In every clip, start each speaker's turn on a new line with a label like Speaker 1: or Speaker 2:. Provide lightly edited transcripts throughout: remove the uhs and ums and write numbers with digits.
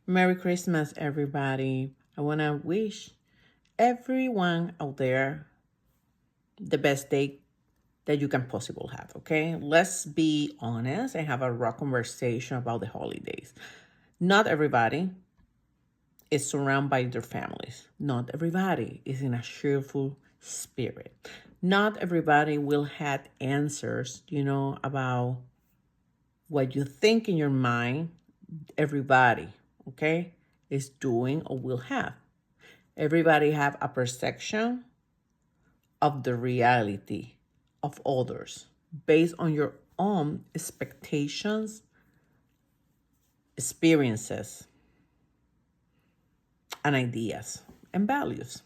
Speaker 1: Merry Christmas, everybody. I want to wish everyone out there the best day that you can possibly have, okay? Let's be honest and have a raw conversation about the holidays. Not everybody is surrounded by their families. Not everybody is in a cheerful spirit. Not everybody will have answers, about what you think in your mind. Everybody, okay, is doing or will have. Everybody have a perception of the reality of others based on your own expectations, experiences, and ideas and values.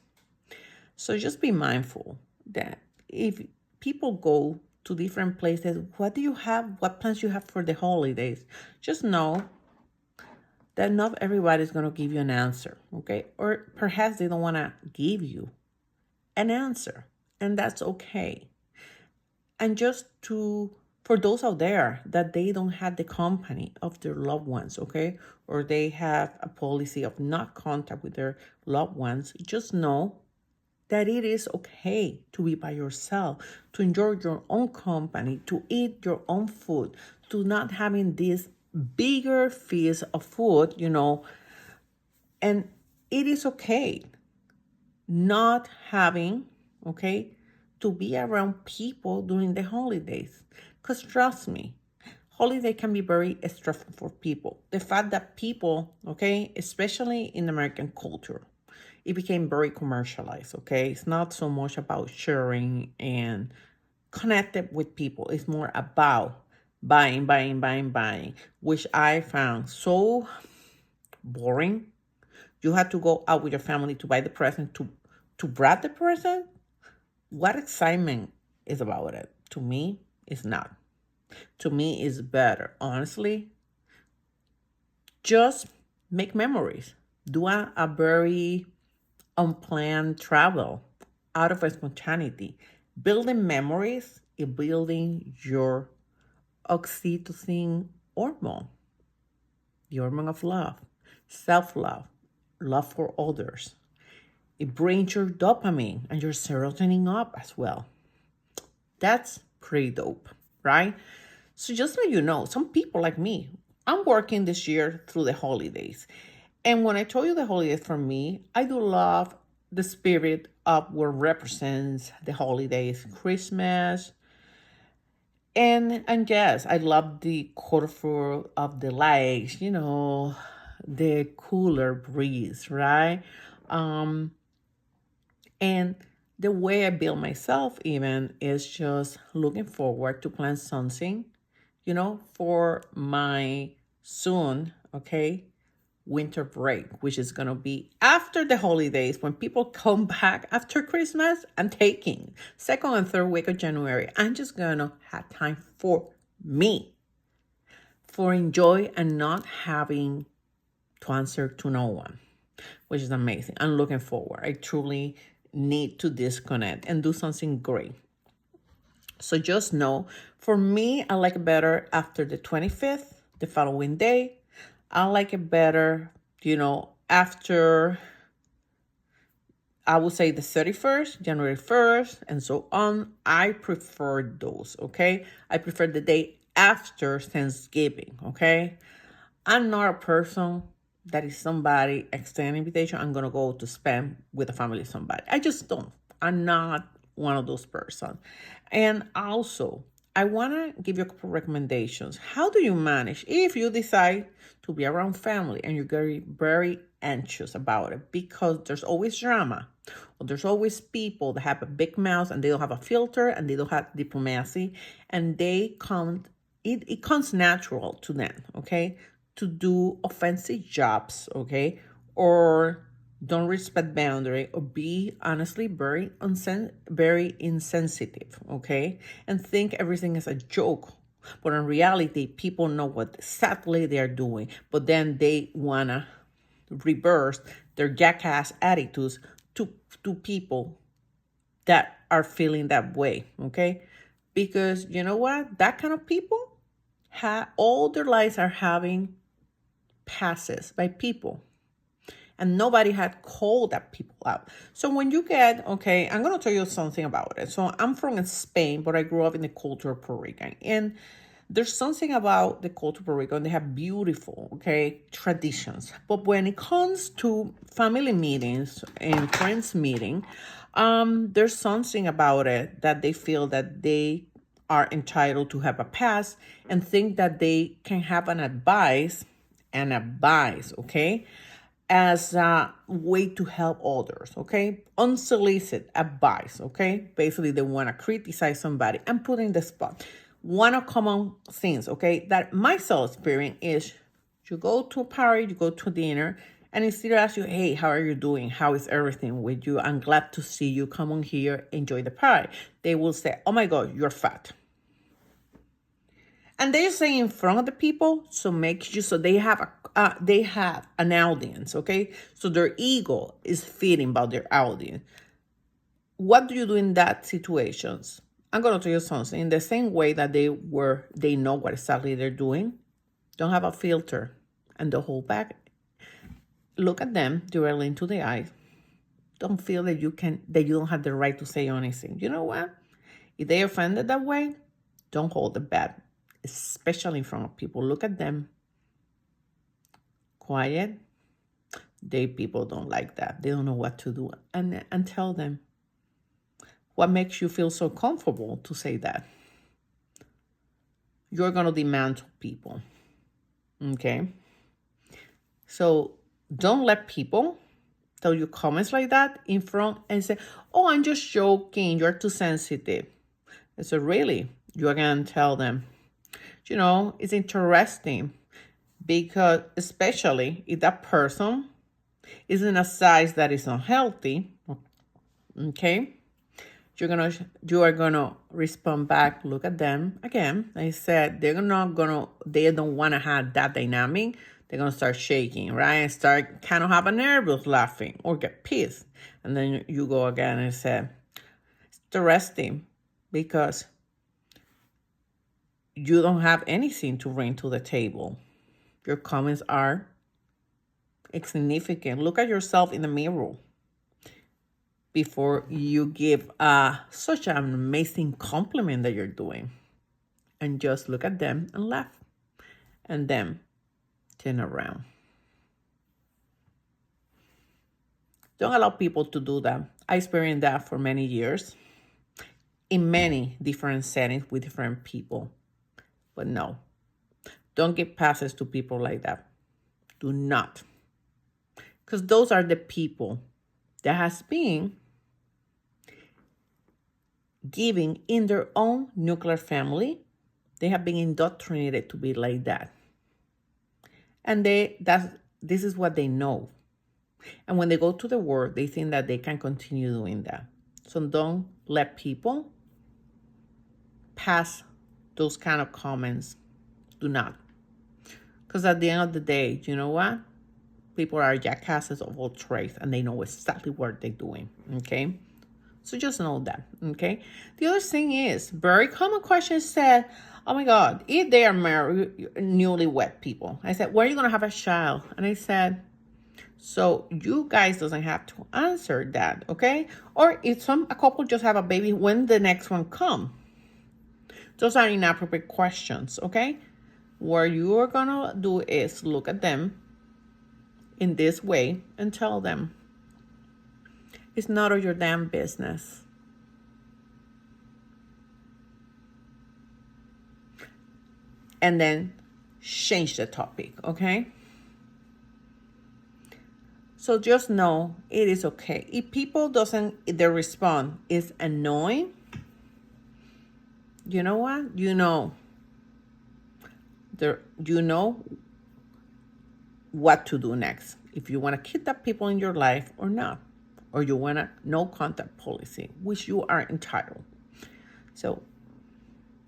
Speaker 1: So just be mindful that if people go to different places, what do you have? What plans you have for the holidays? Just know that not everybody's going to give you an answer, okay? Or perhaps they don't want to give you an answer, and that's okay. And for those out there that they don't have the company of their loved ones, okay? Or they have a policy of not contact with their loved ones, just know that it is okay to be by yourself, to enjoy your own company, to eat your own food, to not having this bigger feast of food, and it is okay not having, okay, to be around people during the holidays. Because trust me, holiday can be very stressful for people. The fact that people, okay, especially in American culture, it became very commercialized, okay? It's not so much about sharing and connected with people. It's more about buying, which I found so boring. You had to go out with your family to buy the present, to wrap the present. What excitement is about it? To me, it's not. To me, it's better. Honestly, just make memories. Do a very unplanned travel out of spontaneity. Building memories is building your oxytocin hormone, the hormone of love, self-love, love for others. It brings your dopamine and your serotonin up as well. That's pretty dope, right? So just so you know, some people like me, I'm working this year through the holidays. And when I told you the holidays for me, I do love the spirit of what represents the holidays, Christmas. And yes, I love the colorful of the lights, the cooler breeze, right? Um, and the way I build myself even is just looking forward to plan something, for my soon, okay, winter break, which is going to be after the holidays when people come back after Christmas. I'm taking second and third week of January. I'm just going to have time for me, for enjoy and not having to answer to no one, which is amazing. I'm looking forward. I truly need to disconnect and do something great. So just know, for me, I like it better after the 25th, the following day. I like it better, after, I would say, the 31st, January 1st, and so on. I prefer those, okay? I prefer the day after Thanksgiving, okay? I'm not a person that is somebody extend an invitation, I'm going to go to spend with the family of somebody. I just don't. I'm not one of those persons. And also, I want to give you a couple recommendations. How do you manage if you decide to be around family and you're very, very anxious about it? Because there's always drama. Or there's always people that have a big mouth and they don't have a filter and they don't have diplomacy. And it comes natural to them, okay? To do offensive jobs, okay? Or don't respect boundary, or be honestly very insensitive, okay? And think everything is a joke. But in reality, people know what exactly they're doing, but then they wanna reverse their jackass attitudes to people that are feeling that way, okay? Because you know what? That kind of people all their lives are having passes by people. And nobody had called that people out. So when you get, okay, I'm going to tell you something about it. So I'm from Spain, but I grew up in the culture of Puerto Rican. And there's something about the culture of Puerto Rico. They have beautiful, okay, traditions. But when it comes to family meetings and friends meeting, there's something about it that they feel that they are entitled to have a pass and think that they can have an advice, okay, as a way to help others, okay? Unsolicited advice, okay? Basically, they want to criticize somebody and put in the spot. One of common things, okay, that myself experience is you go to a party, you go to dinner, and instead of ask you, hey, how are you doing? How is everything with you? I'm glad to see you. Come on here, enjoy the party. They will say, oh my God, you're fat. And they say in front of the people, so make you so they have an audience, okay? So their ego is feeding about their audience. What do you do in that situations? I'm gonna tell you something. In the same way that they know what exactly they're doing, don't have a filter and the whole back. Look at them directly into the eyes. Don't feel that you don't have the right to say anything. You know what? If they offended that way, don't hold it back. Especially in front of people. Look at them. Quiet. People don't like that. They don't know what to do. And tell them what makes you feel so comfortable to say that. You're going to demand to people. Okay? So don't let people tell you comments like that in front and say, oh, I'm just joking. You're too sensitive. I said, really? You're going to tell them. You know, it's interesting because especially if that person is in a size that is unhealthy, okay, you are gonna respond back. Look at them again. I said they don't want to have that dynamic. They're gonna start shaking, right? And start kind of have a nervous laughing or get pissed, and then you go again and say, it's interesting because you don't have anything to bring to the table. Your comments are insignificant. Look at yourself in the mirror before you give such an amazing compliment that you're doing. And just look at them and laugh. And then turn around. Don't allow people to do that. I experienced that for many years in many different settings with different people. But no, don't give passes to people like that. Do not. Because those are the people that has been giving in their own nuclear family. They have been indoctrinated to be like that. And this is what they know. And when they go to the world, they think that they can continue doing that. So don't let people pass those kind of comments. Do not. Because at the end of the day, you know what? People are jackasses of all trades and they know exactly what they're doing. Okay? So just know that. Okay? The other thing is, very common question said, oh my God, if they are married, newlywed people. I said, when are you going to have a child? And I said, so you guys doesn't have to answer that. Okay? Or if a couple just have a baby, when the next one come? Those are inappropriate questions, okay? What you're gonna do is look at them in this way and tell them, it's none of your damn business. And then change the topic, okay? So just know it is okay. If people if their response is annoying, you know what? You know what to do next. If you want to keep that people in your life or not. Or you want a no contact policy, which you are entitled. So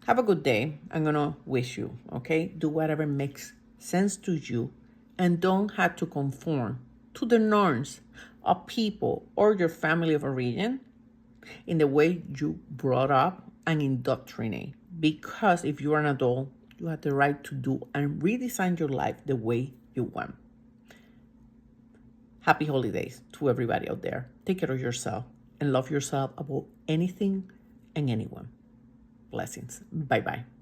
Speaker 1: have a good day. I'm going to wish you, okay? Do whatever makes sense to you and don't have to conform to the norms of people or your family of origin in the way you brought up and indoctrinate. Because if you are an adult, you have the right to do and redesign your life the way you want. Happy holidays to everybody out there. Take care of yourself and love yourself above anything and anyone. Blessings. Bye-bye.